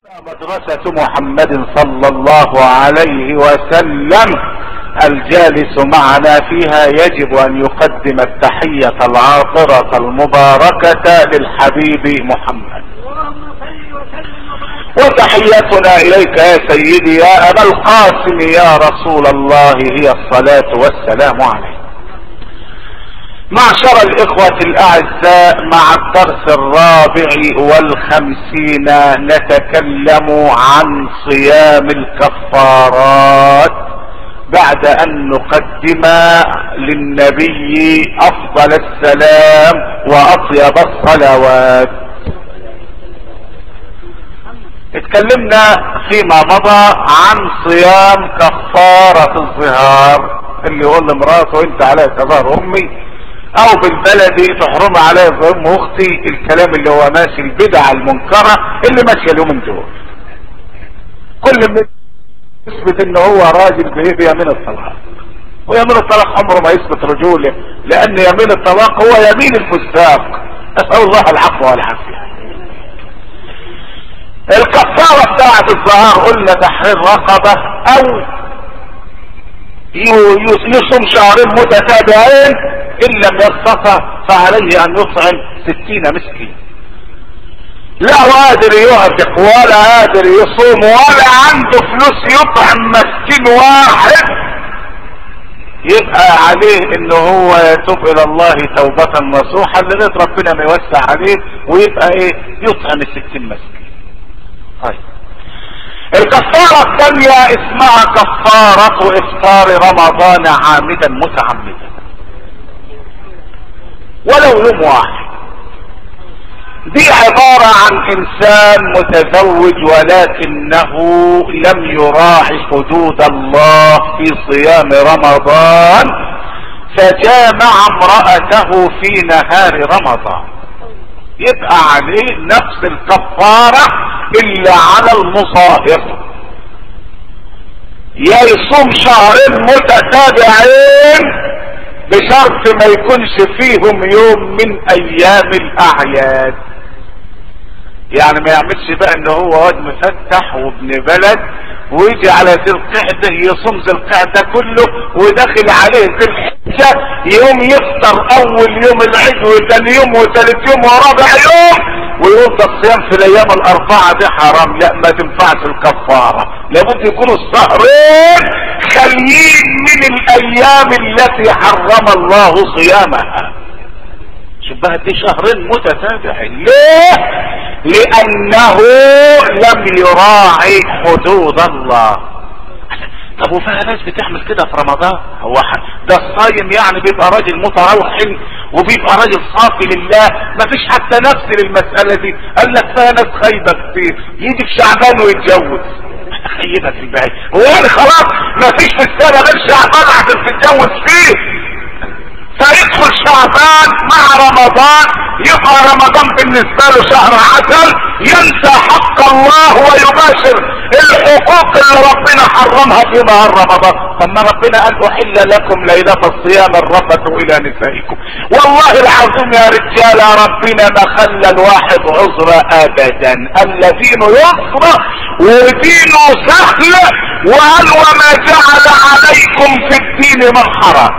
مدرسة محمد صلى الله عليه وسلم الجالس معنا فيها يجب ان يقدم التحية العاطرة المباركة للحبيب محمد. وتحيتنا اليك يا سيدي يا ابا القاسم يا رسول الله هي الصلاة والسلام عليك. معشر الاخوة الاعزاء، مع الدرس 54 نتكلم عن صيام الكفارات بعد ان نقدم للنبي افضل السلام واطيب الصلوات. اتكلمنا فيما مضى عن صيام كفارة الظهار، اللي يقول لمراته انت على كظهر امي، او بالبلدي تحرم عليا ام اختي، الكلام اللي هو ماشي البدع المنكرة اللي ماشية اليومين دول. كل من يثبت ان هو راجل بيمين الطلاق، ويمين الطلاق عمره ما يثبت رجوله، لان يمين الطلاق هو يمين الفساق. اسأل الله العفو والعافية. الكفارة بتاعت الظهار قلنا تحرير رقبة، او يصوم شهرين متتابعين، ان لم يستطع فعليه ان يطعم 60 مسكين. لا قادر يعتق ولا قادر يصوم ولا عنده فلوس يطعم مسكين واحد، يبقى عليه انه هو يتوب الى الله توبة نصوحا لغاية ربنا ما يوسع عليه ويبقى يطعم 60 مسكين. طيب الكفارة الثانية اسمها كفارة افطار رمضان عامدا متعمدا ولو يوم واحد. دي عبارة عن انسان متزوج ولكنه لم يراعي حدود الله في صيام رمضان، فجامع امرأته في نهار رمضان، يبقى عليه نفس الكفارة الا على المصاهر. يا يصوم شهرين متتابعين بشرط ما يكونش فيهم يوم من ايام الاعياد، يعني ما يعملش بقى ان هو واد مفتح وابن بلد ويجي على ذي القعده يصوم ذي القعده كله وداخل عليه ذي الحجه يوم يفطر اول يوم العيد وثاني يوم وثالث يوم ورابع يوم ويقول ده الصيام في الايام الاربعه دي حرام. لا، ما تنفعش الكفاره، لابد يكونوا الشهرين خاليين من الايام التي حرم الله صيامها. شبهت دي شهرين متتابعين. ليه؟ لانه لم يراعي حدود الله. طب وفيها ناس بتعمل كده في رمضان؟ هو ده الصايم يعني بيبقى راجل متروحن وبيبقى راجل صافي لله، مفيش حتى نفس للمسألة دي. قال لك فيها ناس خايبة كتير، يجي في شعبان ويتجوز. خيبة في البعيد، هو يعني خلاص مفيش في السنة غير شعبان عشان تتجوز فيه، فيدخل شعبان مع رمضان يبقى رمضان بالنسبة له شهر عسل، ينسى حق الله ويباشر الحقوق اللي ربنا حرمها في نهار رمضان. ثم ربنا قال احل لكم ليلة الصيام الرفث الى نسائكم. والله العظيم يا رجال ربنا ما خلى الواحد عذر ابدا، الذين يسر ودينه سهل، وقال وما جعل عليكم في الدين من حرج.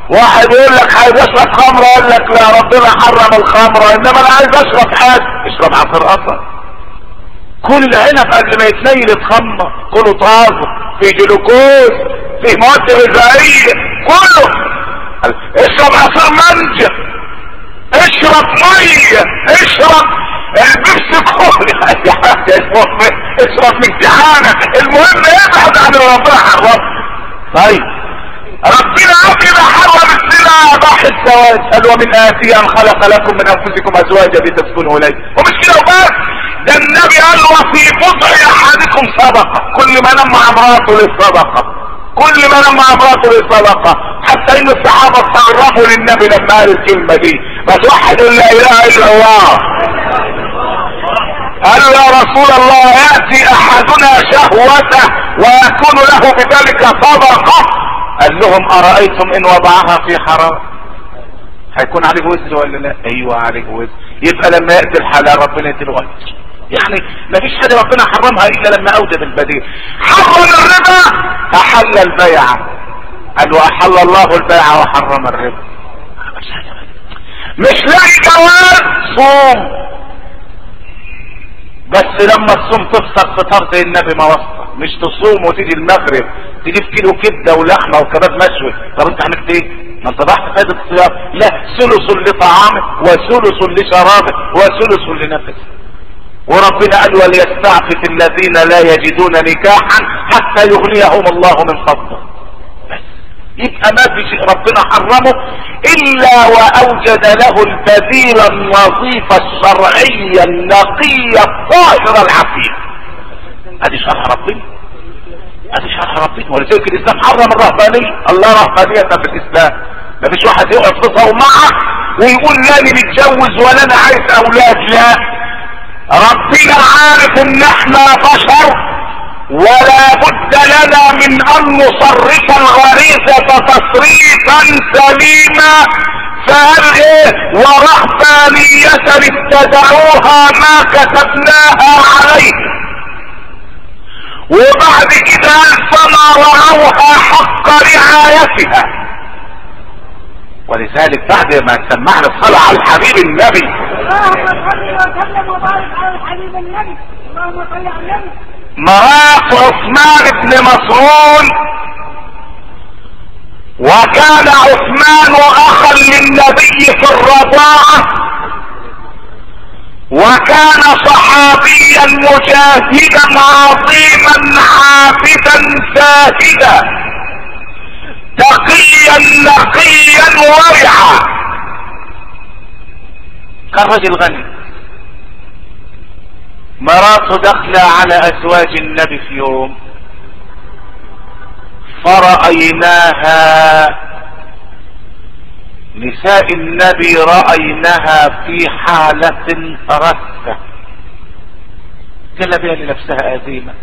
واحد يقول لك عايز اشرب خمره، يقول لك لا ربنا حرم الخمره، انما انا عايز اشرب حاجه، اشرب عصير قصب. كل العنب قبل ما يتنيل اتخمر، كله طازه، في جلوكوز، في مواد غذائيه، كله. اشرب عصير منجا، اشرب ميه، اشرب البيبسي كولا، اي حاجه، المهم اشرب من امتحانك، المهم ابعد عن ربنا حرام. طيب ربنا قبل حرم الزنا اباح الزواج، قال ومن آتي ان خلق لكم من انفسكم ازواجا لتسكنوا اليه. ومش كده وبس، ده النبي قال وفي بضع احدكم صدقه، كل ما نام مع امراته للصدقه، كل ما نام مع امراته للصدقه. حتى ان الصحابه استغربوا للنبي لما قال الكلمه دي، ما توحدوا لا اله الا الله. قالوا يا رسول الله ياتي احدنا شهوته ويكون له بذلك صدقه، قال لهم ارايتم ان وضعها في حرام هيكون عليه وزر ولا لا؟ ايوه عليه وزر. يبقى لما ياتي الحلال ربنا يديله اجر. يعني ما فيش حاجة ربنا حرمها الا لما اوجد البديل. حرم الربا احل البيع، قال واحل الله البيع وحرم الربا. مش لاقي جواز صوم، بس لما الصوم تفطر فطار زي النبي ما وصى. مش تصوم وتيجي المغرب تجيب كيلو كبده ولحمه وكباب مشوي. طب انت عملت ايه؟ ما انت ضحت فائده الصيام. لا، ثلث لطعامه وثلث لشرابه وثلث لنفسه. وربنا قال وليستعفف الذين لا يجدون نكاحا حتى يغنيهم الله من فضله. بس يبقى ما في شيء ربنا حرمه الا واوجد له البديل النظيف الشرعي النقي الطاهر العفيف. ادي شرح ربنا، ادي شرح ربنا. ولذلك الاسلام حرم الرهبانيه. الله رهبانيه في الاسلام. ما فيش واحد يقف في صومعه ويقول لا انا متجوز ولا انا عايز اولاد. لا، ربنا عارف ان احنا بشر ولا بد لنا من ان نصرف الغريزة تصريفا سليما. فقال ايه؟ ورهبانية ابتدعوها ما كتبناها عليه. وبعد كده قال فما رعوها حق رعايتها. ولذلك بعد ما سمعنا الصلاة على الحبيب النبي، اللهم صل وسلم وبارك على الحبيب النبي، اللهم صل على النبي. مرات عثمان بن مسعود، وكان عثمان اخا للنبي في الرضاعة، وكان صحابيا مجاهدا عظيما عابدا زاهدا تقيا نقيا ورعا. كان رجل غني. مراته داخله على ازواج النبي في يوم، فرأيناها نساء النبي رأيناها في حالة رثة، جلبيها لنفسها أزيمة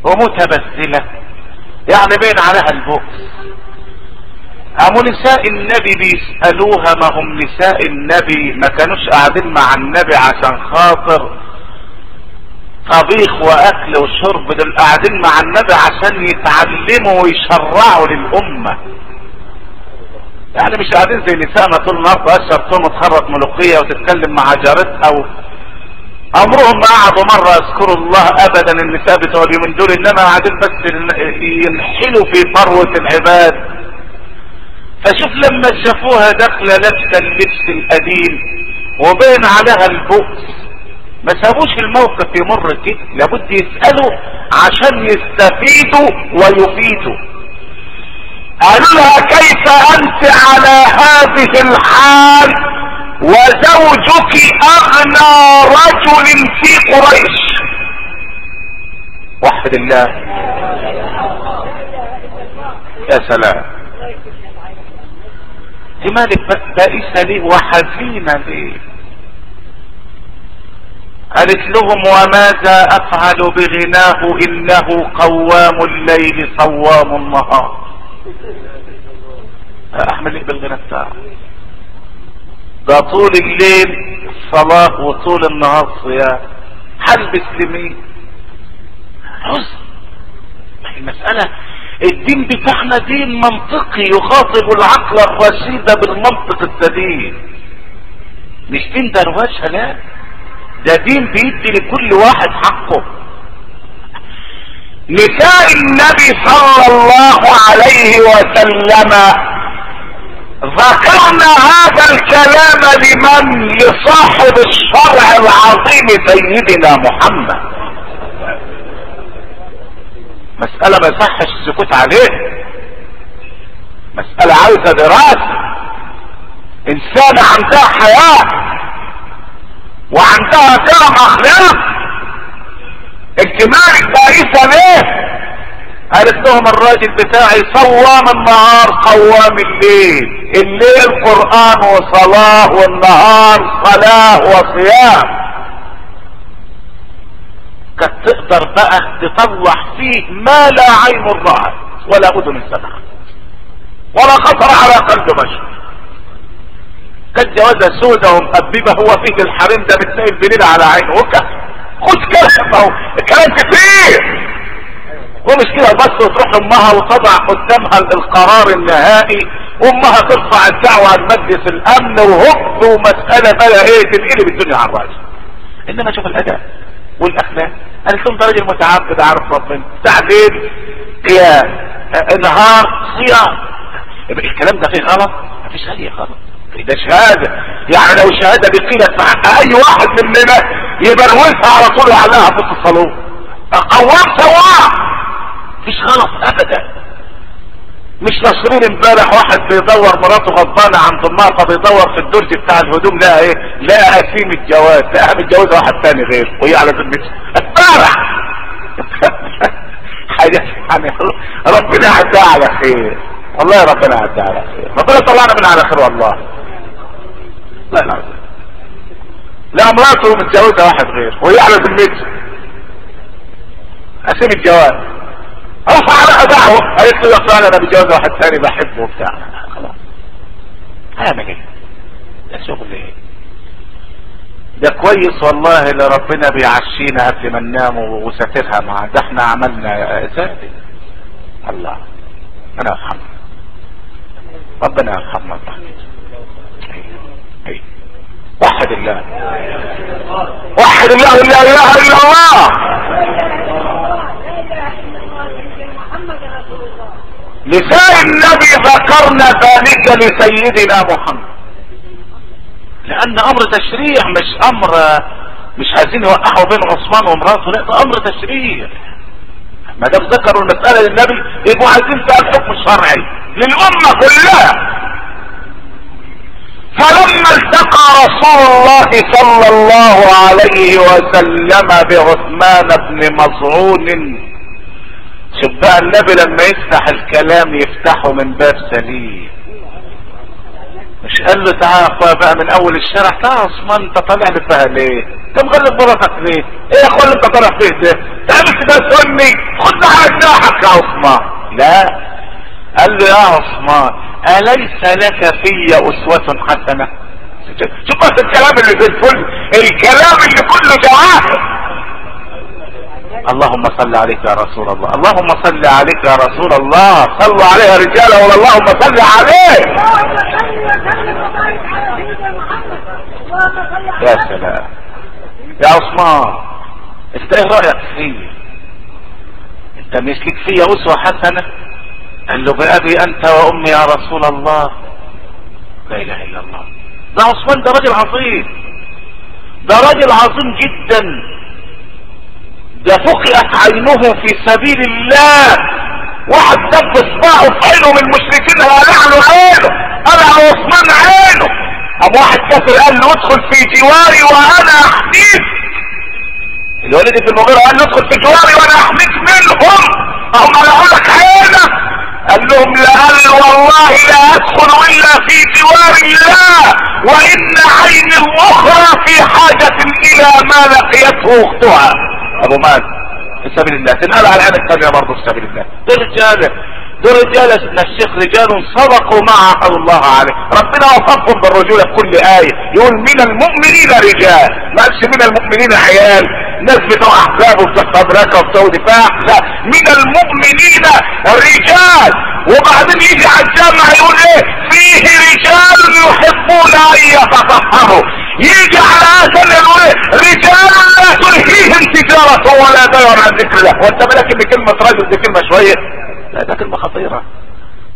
ومتبذلة، يعني بين عليها البؤس. قاموا نساء النبي بيسألوها، ما هم نساء النبي ما كانوش قاعدين مع النبي عشان خاطر طبيخ واكل وشرب، دول قاعدين مع النبي عشان يتعلموا ويشرعوا للامة. يعني مش قاعدين زي نسائنا طول النهار تقشر طول وتخرط ملوخية وتتكلم مع جارتها امرهم ما قعدوا مرة يذكروا الله ابدا. النساء بتوع اليومين دول انما قاعدين بس ينحلوا في ثروة العباد. فشوف لما شافوها داخله لابسه اللبس القديم وبين عليها البؤس، ما سابوش الموقف يمر كده، لابد يسألوا عشان يستفيدوا ويفيدوا. قالوا لها كيف انت على هذه الحال وزوجك اغنى رجل في قريش؟ وحد الله، يا سلام. مالك بائسة ليه وحزينة ليه؟ قالت لهم وماذا افعل بغناه انه قوام الليل صوام النهار. احمل ايه بالغنى بتاعه؟ ده طول الليل صلاة وطول النهار صيام. هلبس لمين؟ حزن. المسألة الدين بتاعنا دين منطقي يخاطب العقل الرشيد بالمنطق السديد، مش دين دروشه. لا، ده دين بيدي لكل واحد حقه. نساء النبي صلى الله عليه وسلم ذكرنا هذا الكلام لمن؟ لصاحب الشرع العظيم سيدنا محمد. مسألة ما يصحش السكوت عليه، مسألة عاوزة دراسة. انسانة عندها حياة وعندها كرم اخلاق. اجتماعك بائسة ليه؟ قالت لهم الراجل بتاعي صوام النهار قوام الليل، الليل قرآن وصلاة والنهار صلاة وصيام. كانت تقدر بقى تطلع فيه ما لا عين رأت ولا اذن سمعت ولا خطر على قلب بشر. كانت جوازها سودة ومقببة، هو فيه الحريم ده متنقل بليل على عينه وكف ما هو الكلام كتير. ومش كده بس، وتروح امها وتضع قدامها القرار النهائي، وامها ترفع الدعوة عن مجلس الامن وهب ومسألة بقى ايه تنقلب الدنيا على الراجل. انما شوف الاداء والاخلاق. قالت لهم ده راجل متعبد عارف ربنا، تعديل قيام نهار صيام. الكلام ده فيه غلط؟ مفيش اي غلط، ده شهادة. يعني لو شهادة بقيلة في حق اي واحد مننا يبروزها على طول ويعلقها في الصالون. قوام سواء، مفيش غلط ابدا. مش ناشرين امبارح واحد بيدور مراته غضبانه عند امها، فبيدور في الدرج بتاع الهدوم لقى ايه؟ لقى قسيم الجواز، لقاها متجوزه واحد تاني غير وهي على ذمته امبارح. حاجه يعني ربنا يعدها على خير، والله ربنا يعدها على خير، ربنا طلعنا من على خير والله. لا لا مراته متجوزه واحد غير وهي على ذمته قسيم الجواز. رفع لها دعوه، قالت له يا فلان انا بتجوز واحد ثاني بحبه وبتاع. خلاص هعمل ايه؟ ده شغل ايه؟ ده كويس والله اللي ربنا بيعشينا قبل ما ننام وساترها معاه، ده احنا عملنا زادي. الله ربنا يرحمنا، ربنا يرحمنا. وحد الله، وحد الله، لا اله الا الله. لسان النبي ذكرنا ذلك لسيدنا محمد، لان امر تشريع مش امر، مش عايزين يوقعوا بين عثمان ومراته، لا ده امر تشريع. ما دام ذكروا المسألة للنبي يبقوا عايزين فيها الحكم الشرعي للامة كلها. فلما التقى رسول الله صلى الله عليه وسلم بعثمان بن مظعون، شوف بقى النبي لما يفتح الكلام يفتحه من باب سليم، مش قال له تعالى يا اخويا بقى من اول الشارع، لا يا عثمان انت طالع لي فيها ليه؟ انت مغلب مراتك ليه؟ ايه يا اخويا اللي انت طالع فيه ده؟ تعمل كده سني، خد على جناحك يا عثمان. لا، قال له يا عثمان اليس لك في اسوة حسنة؟ شوف بس الكلام اللي في الفل، الكلام اللي كله جواهر. اللهم صل عليك يا رسول الله، اللهم صل عليك يا رسول الله، صلوا عليها رجاله ولا اللهم صل عليه. يا سلام يا عثمان، انت ايه رايك فيه؟ انت مش ليك فيا اسوه حسنه؟ قال له بأبي انت وامي يا رسول الله. لا اله الا الله. ده عثمان ده راجل عظيم، ده راجل عظيم جدا، ده فقئت عينه في سبيل الله. واحد دب اصبعه في عينه من المشركين قلع له عينه، قلع عثمان عينه. قام واحد كافر قال له ادخل في جواري وانا احميك. الوليد بن المغيرة قال له ادخل في جواري وانا احميك منهم. هم قلعوا لك عينك. قال لهم لا، قال والله لا ادخل الا في جوار الله، وان عيني الاخرى في حاجة الى ما لقيته اختها. ابو مال في سبيل الله، تنقل على العين الثانية برضه في سبيل الله. دول رجالة سيدنا الشيخ رجال صدقوا ما عهدوا الله عليه. ربنا وصفهم بالرجولة في كل آية، يقول من المؤمنين رجال، ما قالش من المؤمنين عيال، ناس بتوع احزاب وبتوع فبركه وبتوع دفاع، لا، من المؤمنين رجال. وبعدين يجي على الجامع يقول ايه؟ فيه رجال يحبون ان يتطهروا. يجي على اثر يقول ايه؟ رجال لا تلهيهم تجارة ولا بيع عن ذكر الله. وانت بالك ان كلمة رجل دي كلمة شوية؟ لا، ده كلمة خطيرة.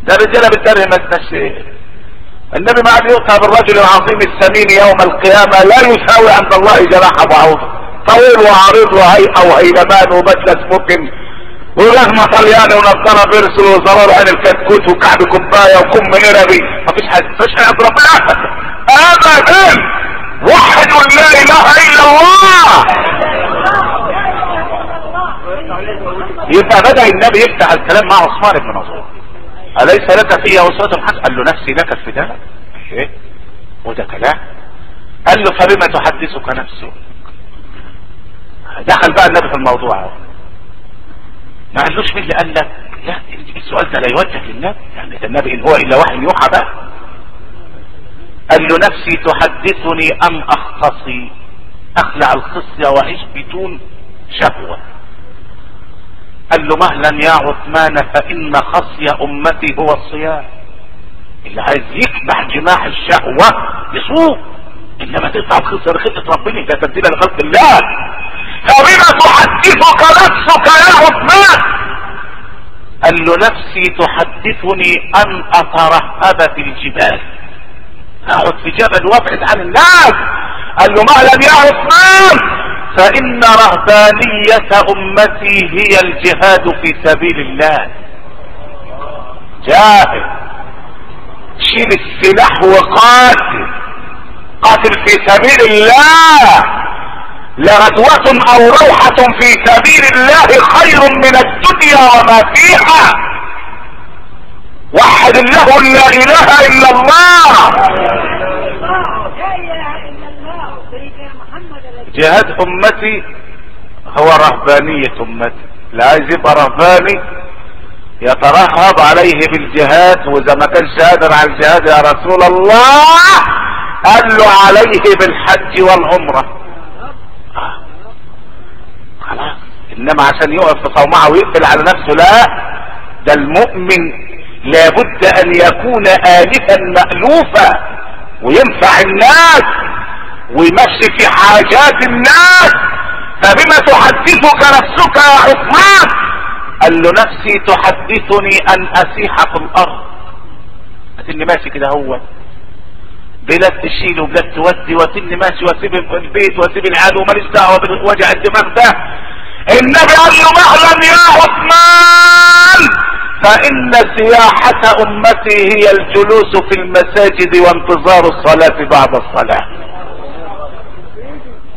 ده رجالة بالتالي ما تنشئ. النبي ما عاد يؤتى بالرجل العظيم السمين يوم القيامة لا يساوي عند الله جناح بعوضة، طويل وعريض وهيئة وهيلمان ومجلس ممكن ولازمة طلياني ونضارة بيرسل وزرار عين الكتكوت وكعب كوباية وكم نربي. مفيش حاجة، مفيش حاجة ربنا ابدا. وحد لا اله الا الله. يبقى بدأ النبي يفتح الكلام مع عثمان بن مظعون. أليس لك في أسوة حسنة؟ قال له نفسي لك الفداء. ايه وده كلام؟ قال له فبما تحدثك نفسك؟ دخل بقى النبي في الموضوع. ما قالوش مين اللي قال لك، لا، السؤال ده لا يوجه للنبي، يعني النبي ان هو الا وحي يوحى بقى. قال له نفسي تحدثني ام اختصي؟ اخلع الخصية واعيش بدون شهوة. قال له مهلا يا عثمان فإن خصي أمتي هو الصيام. اللي عايز يكبح جماح الشهوة يصوم، انما تقطع خسر خلقة ربنا ده تبديل لخلق الله. فبما تحدثك نفسك يا عثمان؟ قال له نفسي تحدثني ان اترهب في الجبال، اقعد في جبل وابعد عن الناس. قال له مهلا يا عثمان فان رهبانية امتي هي الجهاد في سبيل الله. جاهد، شيل السلاح وقاتل، قاتل في سبيل الله. لغدوة او روحة في سبيل الله خير من الدنيا وما فيها. وحد الله لا اله الا الله. جهاد امتي هو رهبانية امتي. لا عايز يبقى رهباني يترهب عليه بالجهاد، واذا ما كانش قادر على الجهاد يا رسول الله قال له عليه بالحج والعمرة. خلاص. انما عشان يقف في صومعه ويقفل على نفسه لا، ده المؤمن لابد ان يكون آلفا مألوفا وينفع الناس ويمشي في حاجات الناس. فبما تحدثك نفسك يا عثمان؟ قال له نفسي تحدثني ان اسيح في الارض. اتني ماشي كده هو بلاد تشيل وبلاد تودي، واتني ماشي واسيب البيت واسيب العيال وماليش دعوه بوجع الدماغ ده. النبي قال له مهلا يا عثمان فان سياحة امتي هي الجلوس في المساجد وانتظار الصلاة بعد الصلاة.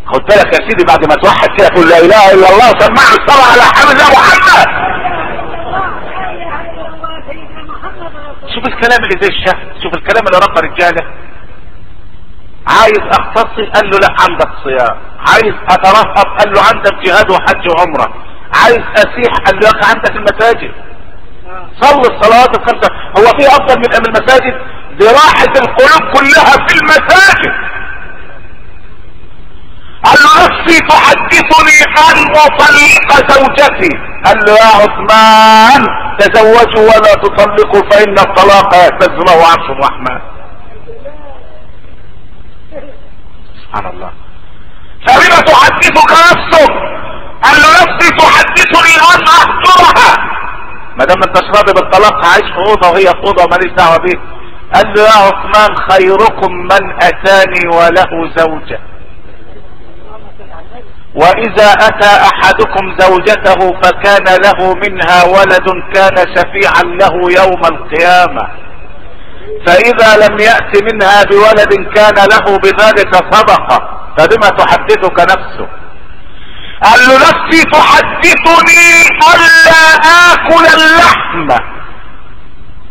خد بالك يا سيدي، بعد ما توحد كده تقول لا اله الا الله سمعني الصلاة على حبيبنا محمد. شوف الكلام اللي زي الشهد، شوف الكلام اللي ربى رجاله. عايز اختصي قال له لا عندك صيام. عايز اترهب قال له عندك جهاد وحج وعمره. عايز اسيح قال له يا اخي عندك المساجد، صلي الصلوات الخمسه. هو في افضل من المساجد؟ دي راحة القلوب كلها في المساجد. قال له نفسي تحدثني ان اطلق زوجتي. قال له يا عثمان تزوجوا ولا تطلقوا فان الطلاق يهتز له عرش الرحمن. سبحان الله. فبما تحدثك نفسك؟ قال له نفسي تحدثني ان اهجرها. ما دام انت راضي بالطلاق عايش في اوضه وهي في اوضه ماليش دعوه بيه. قال له يا عثمان خيركم من اتاني وله زوجه، واذا اتى احدكم زوجته فكان له منها ولد كان شفيعا له يوم القيامة، فاذا لم يأت منها بولد كان له بذلك صدقة. فبما تحدثك نفسه؟ قال له نفسي تحدثني الا اكل اللحم.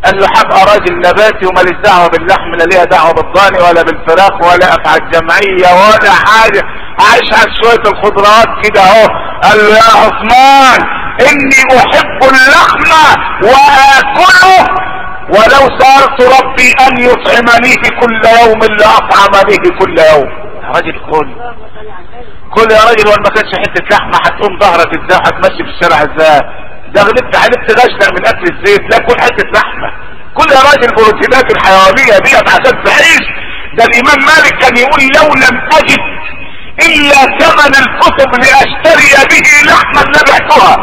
قال له حبقى راجل نباتي وماليش دعوه باللحم، لا ليها دعوه بالضاني ولا بالفراخ ولا افعى الجمعيه ولا حاجه، عايش على شويه الخضروات كده اهو. قال له يا عثمان اني احب اللحم واكله ولو سألت ربي ان يطعمنيه كل يوم لاطعمنيه كل يوم. يا راجل كل يا راجل، وما كانش حته لحمه هتقوم ظهرك ازاي؟ هتمشي في الشارع ازاي؟ ده غلبت غشنا من اكل الزيت. لا كل حته لحمه، كل يا راجل بروتينات الحيوانيه ديت عشان تعيش. ده الامام مالك كان يقول لو لم اجد الا ثمن الكتب لاشتري به لحما لبعتها.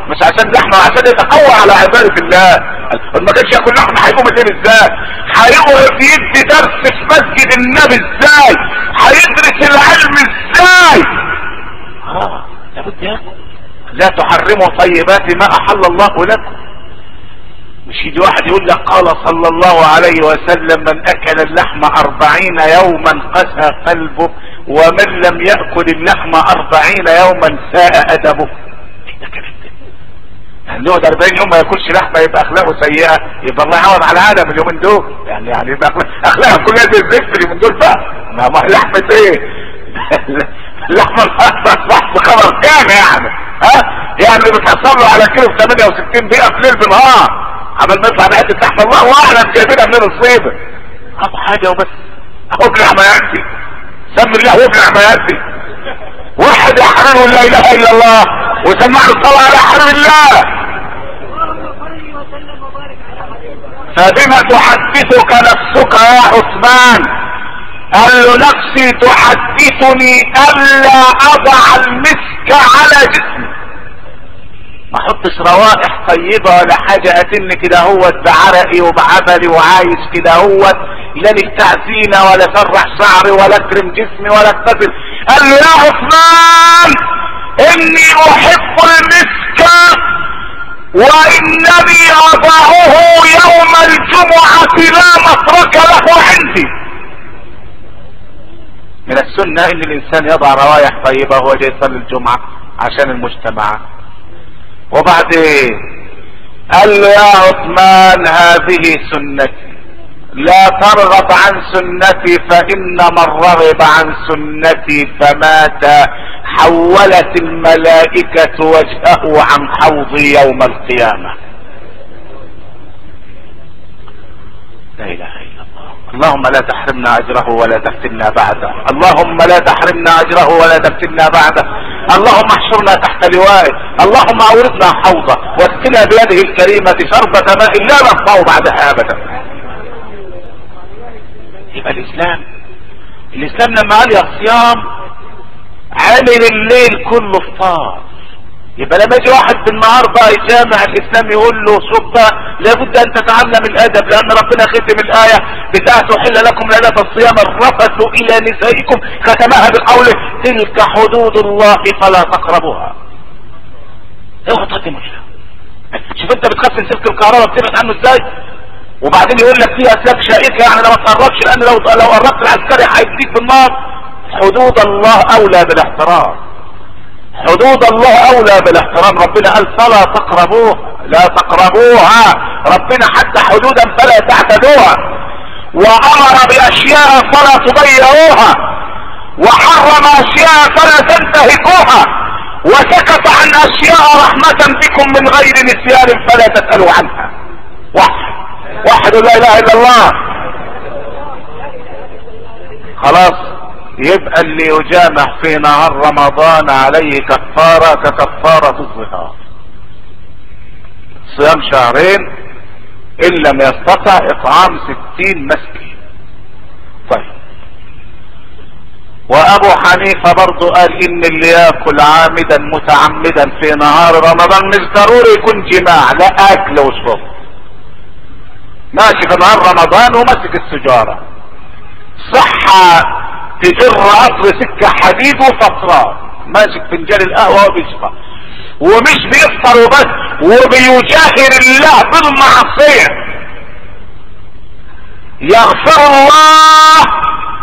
مش عشان لحمه، عشان يتقوى على عباده الله. ما كانش ياكل لحمه هيقوم الدين ازاي؟ هيقعد يدي درس في مسجد النبي ازاي؟ هيدرس العلم ازاي؟ لابد ياكل. لا تحرموا طيبات ما احل الله لكم. مش يجي واحد يقول لك قال صلى الله عليه وسلم من اكل اللحم 40 يوما قسى قلبه ومن لم يأكل اللحم 40 يوما ساء ادبه. ايه ده كلام ده؟ يعني يقعد 40 يوم ما ياكلش لحمه يبقى اخلاقه سيئه، يبقى الله يعوض على العالم اليومين دول. يعني يبقى اخلاقها كلها زي الزفت اليومين دول بقى. ما لحمه ايه؟ اللحمه اصبحت بخبر كام يعني؟ يعني بتحصل له على كيلو ب 68 دقيقه في ليل بنهار عمال ما يطلع بحته لحمه. الله اعلم جايبينها منين الصيبه. ابو حاجه وبس. اهو لحمه ياتي، سمي الله وابن لحمه ياتي. واحد يا حبيب لا اله الا الله، وسمعنا الصلاة على حبيب الله. فبما تحدثك نفسك يا عثمان؟ قال له نفسي تحدثني الا اضع المسك على جسمي، ما احطش روائح طيبة ولا حاجة اتن كده هوت بعرقي وبعبلي وعايش كده هوت، لا بتاع زينة ولا سرح شعري ولا اكرم جسمي ولا اغتسل. قال له يا عثمان اني احب المسك وانني اضعه يوم الجمعة لا مترك له عندي. من السنة ان الانسان يضع روائح طيبة وهو جاي يصلي الجمعة عشان المجتمع. وبعدين قال له يا عثمان هذه سنتي، لا ترغب عن سنتي فإن من رغب عن سنتي فمات حولت الملائكة وجهه عن حوضي يوم القيامة. لا إله إلا الله. اللهم لا تحرمنا أجره ولا تفتنا بعده، اللهم لا تحرمنا أجره ولا تفتنا بعده، اللهم احشرنا تحت لوائه، اللهم أوردنا حوضه واسقنا بيده الكريمة شربة ماء لا نظمأ بعدها أبدا. يبقى الإسلام لما قال يا صيام عامل الليل كله افطار. يبقى لما يجي واحد بالنهار بقى يجامع الإسلام يقول له شوف بقى لابد أن تتعلم الأدب، لأن ربنا ختم الآية بتاعته حل لكم ليلة الصيام الرفث إلى نسائكم، ختمها بقوله تلك حدود الله فلا تقربوها. اوعى تقدم وجهها. شوف انت بتخزن سلك الكهرباء بتبعد عنه ازاي، وبعدين يقول لك فيها اسلاك شائكه يعني لو ما تقربش، لان لو قربت العسكري هيديك بالنار. حدود الله اولى بالاحترام، حدود الله اولى بالاحترام. ربنا قال فلا تقربوها، لا تقربوها. ربنا حتى حدودا فلا تعتدوها، وامر باشياء فلا تضيعوها، وحرم اشياء فلا تنتهكوها، وسكت عن اشياء رحمة بكم من غير نسيان فلا تسألوا عنها. واحد لا اله الا الله. خلاص يبقى اللي يجامع في نهار رمضان عليه كفارة ككفارة الظهار، صيام شهرين ان لم يستطع اطعام 60 مسكين. طيب وابو حنيفة برضو قال ان اللي ياكل عامدا متعمدا في نهار رمضان مش ضروري يكون جماع، لا اكل وشرب، ماشي في نهار رمضان وماسك السجارة، صحة تجر قطر سكة حديد وفطران، ماسك فنجان القهوة وبيشرب، ومش بيفطر وبس وبيجاهر الله بالمعصية. يغفر الله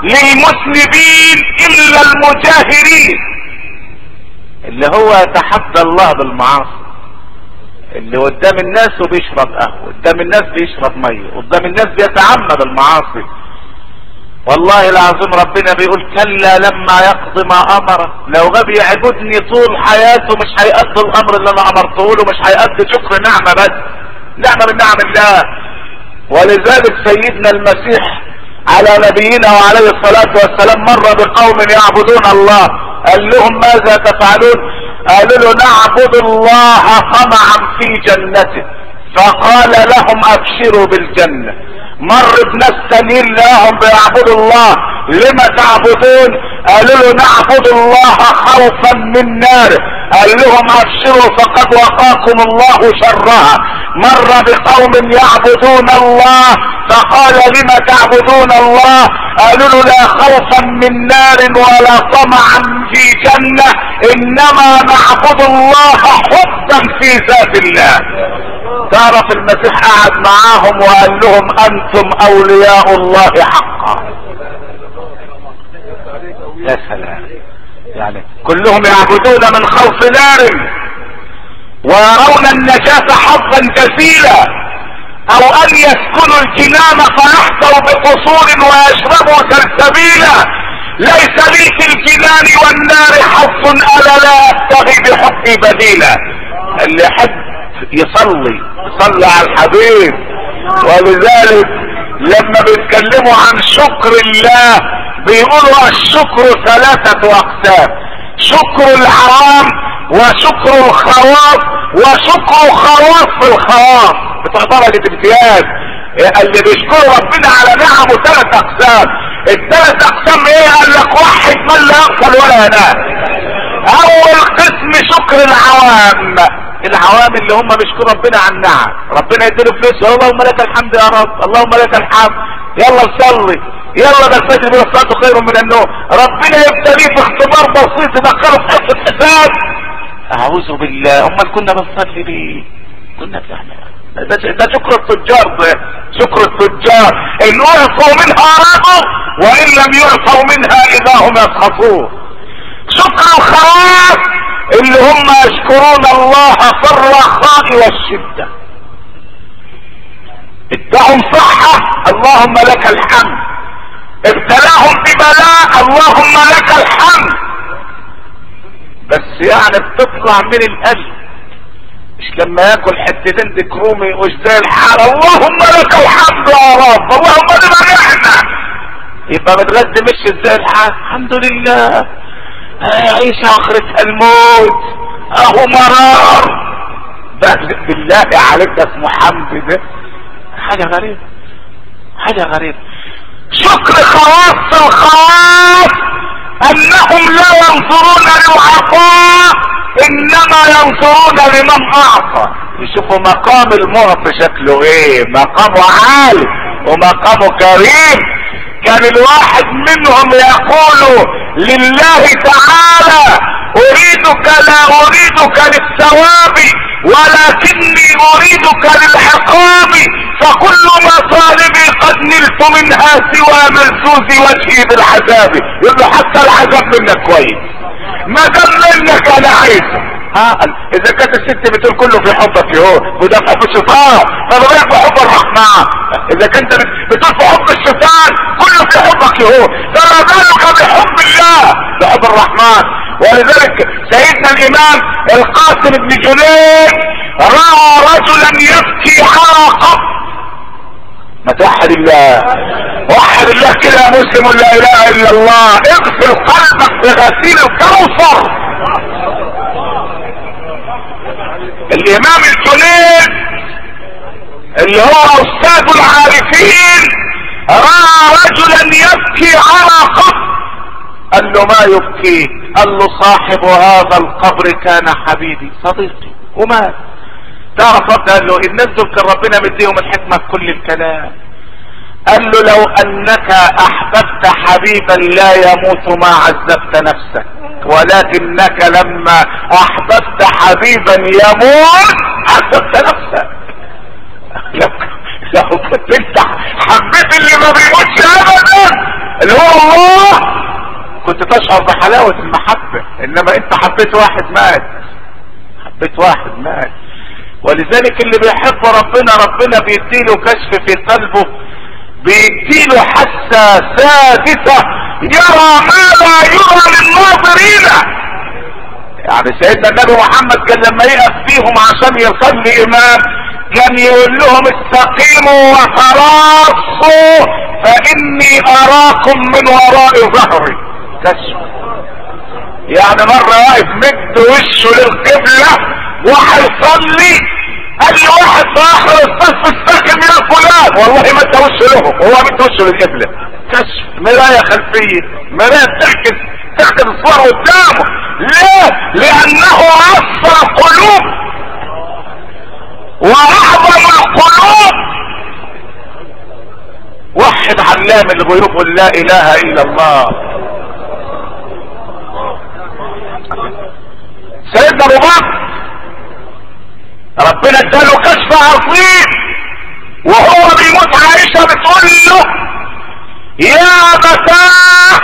للمذنبين الا المجاهرين، اللي هو يتحدى الله بالمعاصي، اللي قدام الناس وبيشرب قهوة، قدام الناس بيشرب مية، قدام الناس بيتعمد المعاصي. والله العظيم ربنا بيقول كلا لما يقضي ما امره، لو غبي يعبدني طول حياته مش هيأدي الامر اللي انا امرته له، مش هيأدي شكر نعمة بس، نعمة من نعم الله. ولذلك سيدنا المسيح على نبينا وعليه الصلاة والسلام مر بقوم يعبدون الله، قال لهم ماذا تفعلون؟ قالوا له نعبد الله طمعا في جنته، فقال لهم ابشروا بالجنة. مر بناس تانيين لهم بيعبدوا الله، لما تعبدون؟ قالوا له نعبد الله خوفا من ناره، قال لهم ابشروا فقد وقاكم الله شرها. مر بقوم يعبدون الله فقال لما تعبدون الله؟ قالوا له لا خوفا من نار ولا طمعا في جنة، انما نعبد الله حبا في ذات الله. تعرف المسيح قعد معاهم وقال لهم انتم اولياء الله حقا. يا سلام، يعني كلهم يعبدون من خوف نار ويرون النجاة حظا جزيلا، او ان يسكنوا الجنان فيحظوا بقصور ويشربوا سلسبيلا. ليس لي في الجنان والنار حظ انا لا ابتغي بحبي بديلا. اللي يحب يصلي على الحبيب. ولذلك لما بيتكلموا عن شكر الله بيقولوا الشكر 3 اقسام. شكر العوام وشكر الخواص وشكر خواص الخواص بتوع درجة امتياز. اللي بيشكر ربنا على نعمه 3 اقسام. ال3 اقسام ايه؟ قال لك وحد من لا يغفل ولا ينام. اول قسم شكر العوام. العوام اللي هم بيشكروا ربنا على النعم. ربنا يديله فلوس، اللهم لك الحمد يا رب، اللهم لك الحمد، يلا نصلي، يلا ده الفجر من الصلاه خير من النوم. ربنا يبتليه باختبار بسيط يدخله في حصه حساب. اعوذ بالله، امال كنا بنصلي ليه؟ كنا بنعمل ده شكر التجار. ده شكر التجار، ان اعطوا منها رضوا وان لم يعطوا منها اذا هم يسخطون. شكر الخواص اللي هم يشكرون الله في الرخاء والشده. ادعهم صحه، اللهم لك الحمد. ابتلاهم ببلاء، اللهم لك الحمد. بس يعني بتطلع من القلب، مش لما ياكل حتتين ديك رومي وش زي الحال اللهم لك الحمد يا رب، اللهم لنا نحن، يبقى متغذي مش زي الحال. الحمد لله، عيش اخرتها الموت، اهو مرار. ده بالله عليك ده اسمه حمد؟ ده حاجه غريبه، حاجه غريبه. شكر خواص الخواص انهم لا ينظرون للعطاء انما ينظرون لمن اعطى. يشوفوا مقام المعطي شكله ايه، مقامه عالي ومقامه كريم. كان الواحد منهم يقول لله تعالى اريدك لا اريدك للثواب ولكني اريدك للعقاب، فكل مطالبي قد نلت منها سوى ملزوز وجهي بالعذاب. يقول له حتى العذاب منك كويس، ما دام منك انا عايزه. اذا كانت الست بتقول كله في حبك يهو وده في حب الشيطان، فما بالك بحب الرحمن؟ اذا كنت بتقول في حب الشيطان كله في حبك يهو، فما بالك بحب الله بحب الرحمن. ولذلك سيدنا الامام القاسم بن جنيد راى رجلا يبكي عرقا. ما توحد الله، وحد الله كده يا مسلم، لا اله الا الله. اغسل قلبك بغسيل الكوثر. الامام الجنيد اللي هو استاذ العارفين راى رجلا يبكي عرقا. قال له ما يبكي؟ قال له صاحب هذا القبر كان حبيبي صديقي ومات. تعرف رد؟ قال له الناس دول كان ربنا مديهم الحكمه في كل الكلام. قال له لو انك احببت حبيبا لا يموت ما عذبت نفسك، ولكنك لما احببت حبيبا يموت عذبت نفسك. لو كنت انت حبيت اللي ما بيموتش ابدا اللي هو الله كنت تشعر بحلاوة المحبة، انما انت حبيت واحد مات، حبيت واحد مات. ولذلك اللي بيحب ربنا ربنا بيديله كشف في قلبه، بيديله حاسة سادسة يرى ما لا يرى للناظرين. يعني سيدنا النبي محمد كان لما يقف فيهم عشان يصلي امام كان يقول لهم استقيموا وتراصوا فاني اراكم من وراء ظهري. كشف يعني مرة واقف مد وشه للقبلة وهيصلي، قال لي واحد في اخر الصف استقم يا فلان، والله ما انت وشه له، هو مد وشه للقبلة. كشف، مراية خلفية، مراية تعكس الصور قدامه. ليه؟ لانه عصر القلوب واعظم القلوب. وحد علام الغيوب لا اله الا الله. سيدنا ابو بكر ربنا اداله كشف عظيم وهو بيموت، عائشة بتقول له يا ابتاه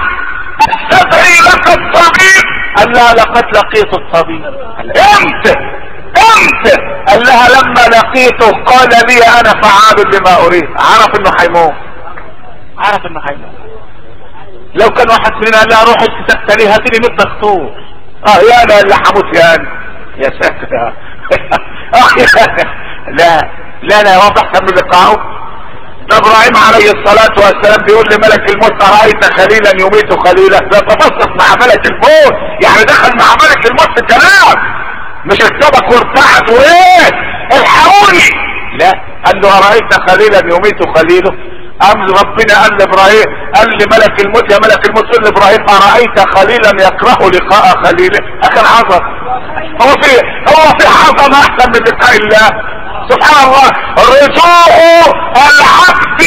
استدعي لك الطبيب. قال لها لقد لقيت الطبيب. امتى؟ قال لها لما لقيته قال لي انا فعال لما اريد. عرف انه هيموت، عرف انه هيموت. لو كان واحد مننا قال لها روحي تستلي هاتي لي 100 دكتور، يا انا اللي هموت يا انا يا ساتر. لا لا لا واضح كم لقاءه ابراهيم عليه الصلاة والسلام بيقول لملك الموت ارايت خليلا يميت خليلا، ده تبسط مع ملك الموت، يعني دخل مع ملك الموت في كلام، مش ارتبك وارتعد وايه الحقوني، لا قال له ارايت خليلا يميت خليله. قام ربنا قال لابراهيم، قال لملك الموت يا ملك الموت قل لابراهيم ارايت خليلا يكره لقاء خليله. اخر عظم، هو في عظمه احسن من لقاء الله سبحان الله. رجوع العبد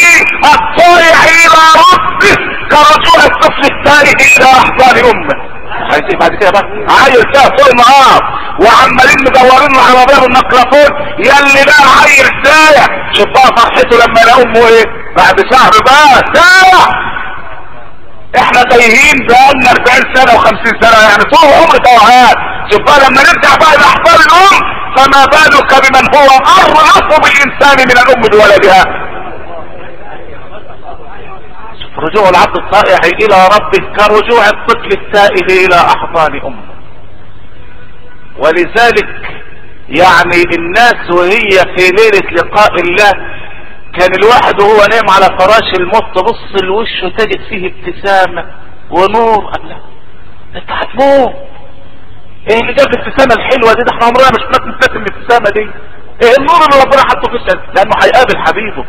الطائع الى ربه كرجوع الطفل التائه الى احضان امه. عايزين بعد كده بقى عايز فيها طول النهار وعمالين مدورين على باب النقلافون يلي بقى عايز سايح. شوف بقى فرحته لما يلاقوا امه ايه بعد شهر بقى سايح. احنا تايهين بقالنا 40 سنه و50 سنه، يعني طول عمر توهات. شوف بقى لما نرجع بقى لاحضان الام فما بالك بمن هو ارأف بالانسان من الام بولدها. رجوع العبد الطائع الى ربه كرجوع الطفل التائه الى احضان امه. ولذلك يعني الناس وهي في ليلة لقاء الله كان الواحد وهو نايم على فراش الموت تبص لوشه تجد فيه ابتسامة ونور. الله انت هتموت، ايه اللي جاب الابتسامة الحلوة دي؟ ده احنا عمرنا مش نبتسم الابتسامة دي. ايه النور اللي ربنا حطه في الشمس؟ لانه هيقابل حبيبه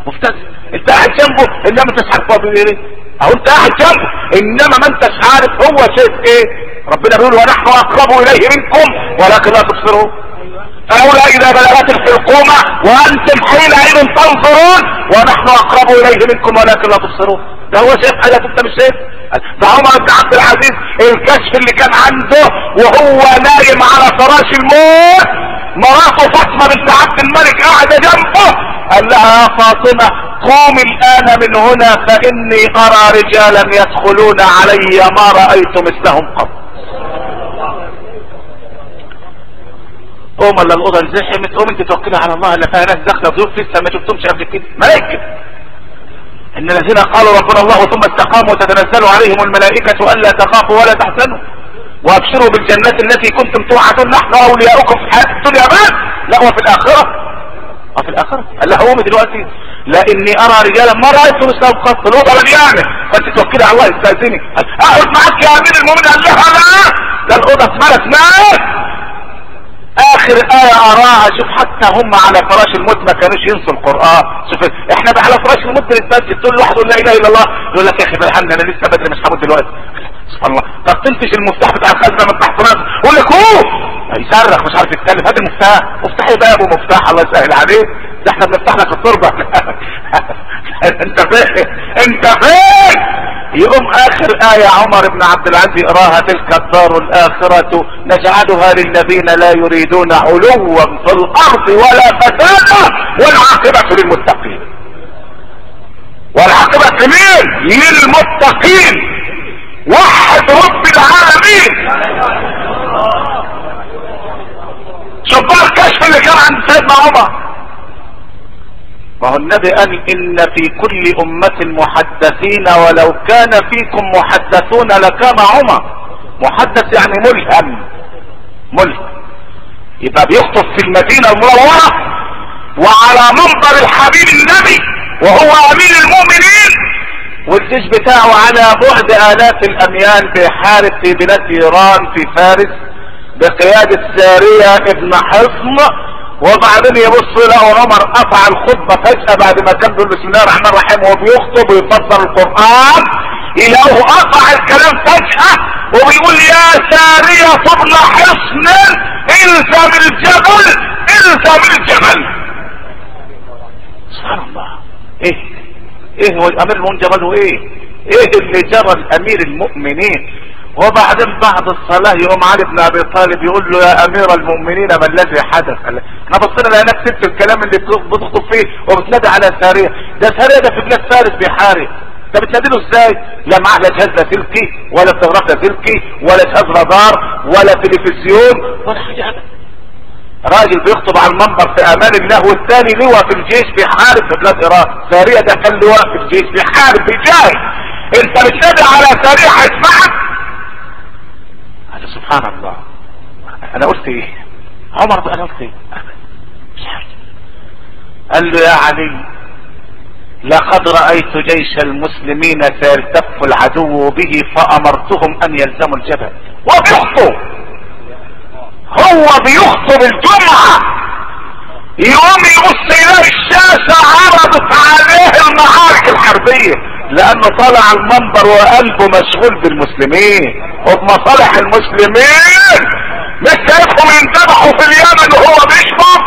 مبتسم. انت قاعد جنبه انما انتش عارف هو بيقول ايه، او انت قاعد جنبه انما ما انتش عارف هو شايف ايه. ربنا بيقول ونحن اقرب اليه منكم ولكن لا تبصرون. اولى اذا بلغت الحلقومة وانتم حينئذ تنظرون ونحن اقرب اليه منكم ولكن لا تبصرون. ده هو شايف حاجة انت مش شايف. ده عمر بن عبد العزيز الكشف اللي كان عنده وهو نايم على فراش الموت مراته فاطمة بنت عبد الملك قاعدة جنبه قال لها يا فاطمة قومي الان من هنا فاني ارى رجالا يدخلون علي ما رأيت مثلهم قط. قوم الا الاوضه انزحمت، قوم انت توكلي على الله اللي فيها ناس داخله ضيوف لسه ما شفتهمش قبل كده ملائكه. ان الذين قالوا ربنا الله ثم استقاموا تتنزل عليهم الملائكه الا تخافوا ولا تحزنوا وابشروا بالجنات التي كنتم توعدون نحن اولياؤكم في الحياه الدنيا بس لا وفي الاخره. وفي الاخره قال لها قومي دلوقتي لاني ارى رجالا ما رايت مثلهم قط. الاوضه مليانه فانت توكلي على الله استاذني اقعد معاك يا امير المؤمنين. قال لها لا ده الاوضه اتملت ناس. اخر ايه اراها شوف حتى هم على فراش الموت ما كانوش ينسوا القرآن. شوف احنا على فراش الموت بنتبدل تقول لواحد لا اله الا الله يقول لك يا اخي بالحمد انا لسه بدري مش هموت دلوقتي. سبحان الله. طب تنتج المفتاح بتاع الخزنه من تحت راسه يقول لك هو يصرخ مش عارف يتكلم هات المفتاح. افتحي بقى ابو مفتاح الله يسهل عليك ده احنا بنفتح لك التربه. انت فين انت فين. يقوم اخر آية عمر بن عبد العزيز يقراها تلك الدار الاخرة نجعلها للذين لا يريدون علوا في الارض ولا فسادا والعاقبة للمتقين. والعاقبة لمين؟ للمتقين. وحد رب العالمين. شوف بقى الكشف اللي كان عند سيدنا عمر. ما هو النبي قال ان في كل امة محدثين ولو كان فيكم محدثون لكان عمر. محدث يعني ملهم. ملهم يبقى بيخطب في المدينة المنورة وعلى منبر الحبيب النبي وهو امير المؤمنين والجيش بتاعه على بعد الاف الاميال بيحارب في بلاد ايران في فارس بقيادة سارية ابن حصن. وبعدين يبص لقوا عمر قطع الخطبة فجأة بعد ما كان بيقول بسم الله الرحمن الرحيم وهو بيخطب ويفسر القرآن يلاقوه قطع الكلام فجأة وبيقول يا سارية ابن حصن الزم الجبل الزم الجبل. سبحان الله. ايه هو الامير المؤمنين جبله ايه اللي جرى الامير المؤمنين. وبعدين بعد الصلاة يقوم علي بن ابي طالب يقول له يا امير المؤمنين ما الذي حدث. احنا بصينا لقيناك سبت الكلام اللي بتخطب فيه وبتنادي على سارية. ده سارية ده في بلاد فارس بيحارب. ده بتنادي له ازاي؟ لا معاه لا جهاز لاسلكي ولا تلغراف لاسلكي ولا جهاز رادار ولا تلفزيون ولا حاجة ابدا. راجل بيخطب على المنبر في امان الله والثاني لواء في الجيش بيحارب في بلاد ايران. سارية ده كان لواء في الجيش بيحارب بيجاهد. انت بتنادي على سارية هيسمعك؟ سبحان الله. انا قلت ايه عمر انا قلت ايه مش عارف. قال له يا علي لقد رأيت جيش المسلمين سيلتف العدو به فأمرتهم أن يلزموا الجبل. وبيخطوا، هو بيخطب الجمعة يوم يبص يلاقي الشاشة عرضت عليه المعارك الحربية، لأنه طلع المنبر وقلبه مشغول بالمسلمين وبمصالح المسلمين. مش شايفهم ينذبحوا في اليمن وهو بيشفط؟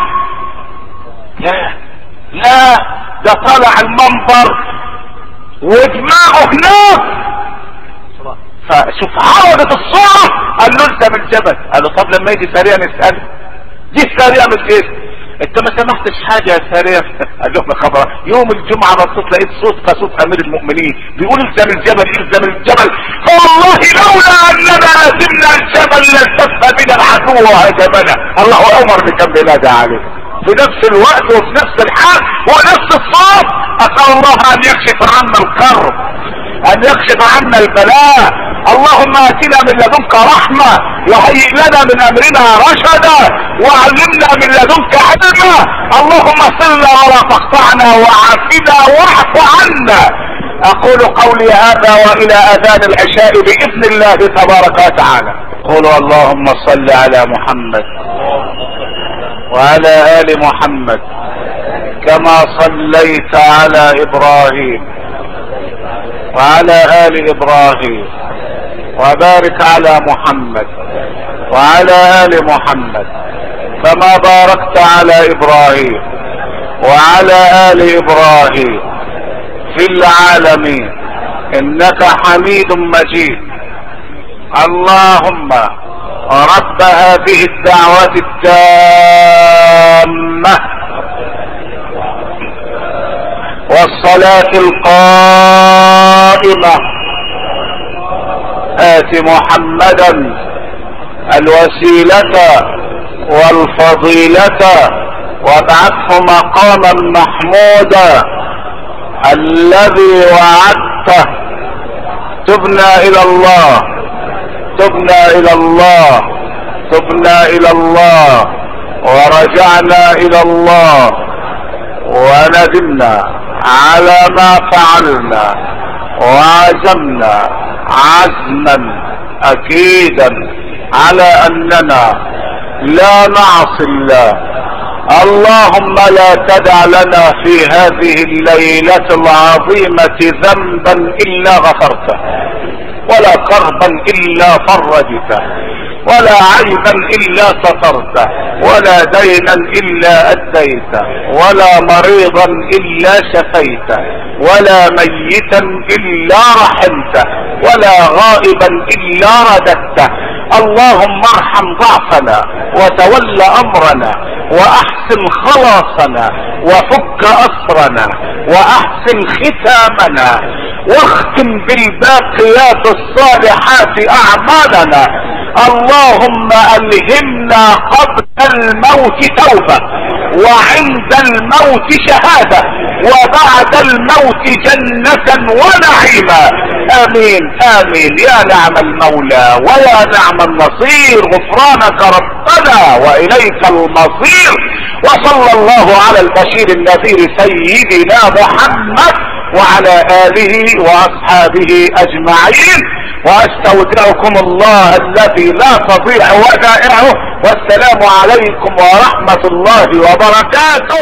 لا ده طلع المنبر ودماغه هناك. فشوف عرضت الصورة، قال له الزم الجبل. قال له طب لما يجي سريع نسأله، دي سريع من ايه؟ انت ما سمحتش حاجة يا سريع؟ قال له خبر يوم الجمعة بصيت لقيت صوت كصوت امير المؤمنين بيقول الزم الجبل الزم الجبل، فوالله لولا اننا لزمنا الجبل لالتف بنا العدو وهزمنا. الله امر بكم نادى عليه في نفس الوقت وفي نفس الحال ونفس الصوت. اسأل الله ان يكشف عنا الكرب، ان يكشف عنا البلاء. اللهم اتنا من لدنك رحمة وهيئ لنا من امرنا رشدا وعلمنا من لدنك علما. اللهم صلنا ولا تقطعنا وعافنا واعف عنا. اقول قولي هذا والى اذان العشاء باذن الله تبارك وتعالى. قولوا اللهم صل على محمد وعلى ال محمد كما صليت على ابراهيم وعلى ال ابراهيم وبارك على محمد وعلى ال محمد كما باركت على ابراهيم وعلى ال ابراهيم في العالمين انك حميد مجيد. اللهم رب هذه الدعوة التامة والصلاة القائمة آت محمدا الوسيلة والفضيلة وابعثه مقاما محمودا الذي وعدته. تبنا الى الله تبنا الى الله تبنا الى الله ورجعنا الى الله وندمنا على ما فعلنا وعزمنا عزما اكيدا على اننا لا نعصي الله. اللهم لا تدع لنا في هذه الليلة العظيمة ذنبا الا غفرته ولا كربا الا فرجته ولا عيبا الا سترته ولا دينا الا اديته ولا مريضا الا شفيته ولا ميتا الا رحمته ولا غائبا الا رددته. اللهم ارحم ضعفنا وتول امرنا واحسن خلاصنا وفك اسرنا واحسن ختامنا واختم بالباقيات الصالحات اعمالنا. اللهم الهمنا قبل الموت توبة وعند الموت شهادة وبعد الموت جنة ونعيما. امين امين يا نعم المولى ويا نعم النصير. غفرانك ربنا واليك المصير. وصلى الله على البشير النذير سيدنا محمد وعلى آله واصحابه اجمعين. واستودعكم الله الذي لا تضيع ودائعه. والسلام عليكم ورحمة الله وبركاته.